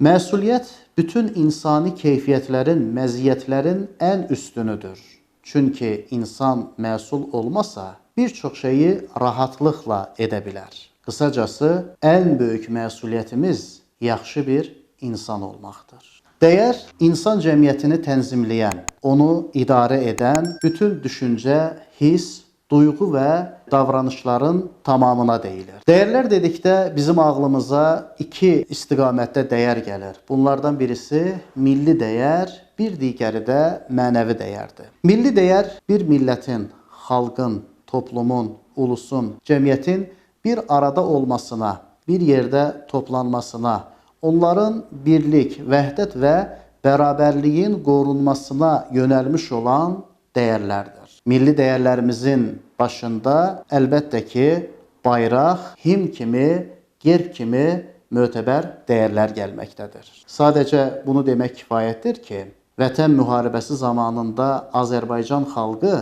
Məsuliyyət bütün insani keyfiyyətlərin, məziyyətlərin ən üstünüdür. Çünki insan məsul olmasa, bir çox şeyi rahatlıqla edə bilər. Qısacası, ən böyük məsuliyyətimiz yaxşı bir insan olmaqdır. Dəyər, insan cəmiyyətini tənzimləyən, onu idarə edən bütün düşüncə, his, duyğu və davranışların tamamına deyilir. Dəyərlər dedikdə bizim ağlımıza iki istiqamətdə dəyər gəlir. Bunlardan birisi milli dəyər, bir digəri də mənəvi dəyərdir. Milli dəyər bir millətin, xalqın, toplumun, ulusun, cəmiyyətin bir arada olmasına, bir yerdə toplanmasına, onların birlik, vəhdət və bərabərliyin qorunmasına yönəlmiş olan dəyərlərdir. Milli dəyərlərimizin başında əlbəttə ki, bayraq, himn kimi, gerb kimi mötəbər dəyərlər gəlməkdədir. Sadəcə bunu demək kifayətdir ki, Vətən müharibəsi zamanında Azərbaycan xalqı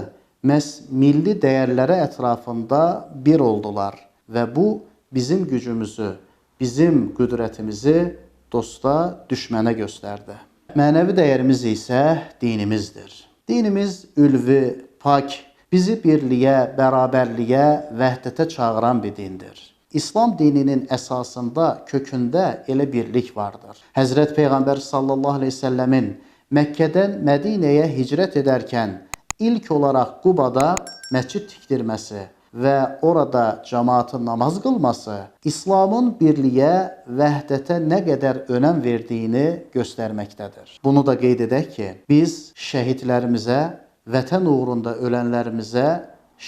məhz milli dəyərləri ətrafında bir oldular və bu bizim gücümüzü, bizim qüdrətimizi dosta, düşmənə göstərdi. Mənəvi dəyərimiz isə dinimizdir. Dinimiz ülvi, pak, bizi birliyə, bərabərliyə, vəhdətə çağıran bir dindir. İslam dininin əsasında, kökündə elə birlik vardır. Həzrət Peyğəmbər sallallahu aleyhi ve səlləmin Məkkədən Mədinəyə hicrət edərkən ilk olaraq Qubada məscid tikdirməsi və orada cəmaatın namaz qılması İslamın birliyə, vəhdətə nə qədər önəm verdiyini göstərməkdədir. Bunu da qeyd edək ki, biz şəhidlərimizə, vətən uğrunda ölənlərimizə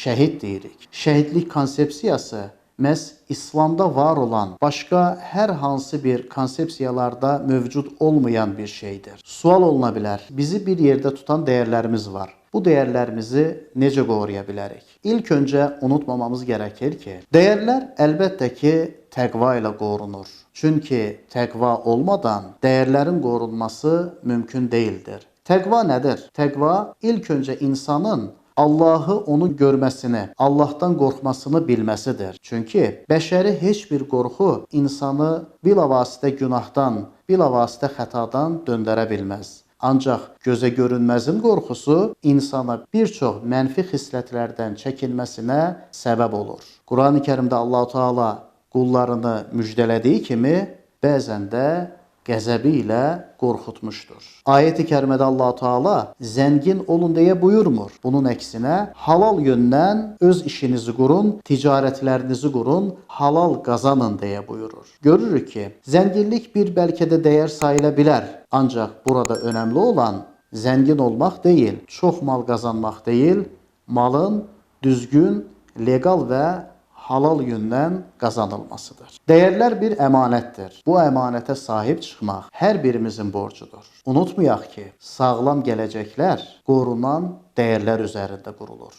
şəhid deyirik. Şəhidlik konsepsiyası məhz İslamda var olan, başqa hər hansı bir konsepsiyalarda mövcud olmayan bir şeydir. Sual oluna bilər, bizi bir yerdə tutan dəyərlərimiz var. Bu dəyərlərimizi necə qoruya bilərik? İlk öncə unutmamamız gərəkir ki, dəyərlər əlbəttə ki, təqva ilə qorunur. Çünki təqva olmadan dəyərlərin qorunması mümkün deyildir. Təqva nədir? Təqva ilk öncə insanın Allahı onu görməsini, Allahdan qorxmasını bilməsidir. Çünki bəşəri heç bir qorxu insanı bilavasitə günahdan, bilavasitə xətadan döndərə bilməz. Ancaq gözə görünməzin qorxusu insana bir çox mənfi xislətlərdən çəkinməsinə səbəb olur. Qurani Kərimdə Allah-u Teala qullarını müjdələdiyi kimi, bəzən də qəzəbi ilə qorxutmuşdur. Ayət-i kərimədə Allah-u Teala zəngin olun deyə buyurmur. Bunun əksinə halal yöndən öz işinizi qurun, ticarətlərinizi qurun, halal qazanın deyə buyurur. Görürük ki, zənginlik bir bəlkə də dəyər sayıla bilər. Ancaq burada önəmli olan zəngin olmaq deyil, çox mal qazanmaq deyil, malın düzgün, legal və halal yöndən qazanılmasıdır. Dəyərlər bir əmanətdir. Bu əmanətə sahib çıxmaq hər birimizin borcudur. Unutmayaq ki, sağlam gələcəklər qorunan dəyərlər üzərində qurulur.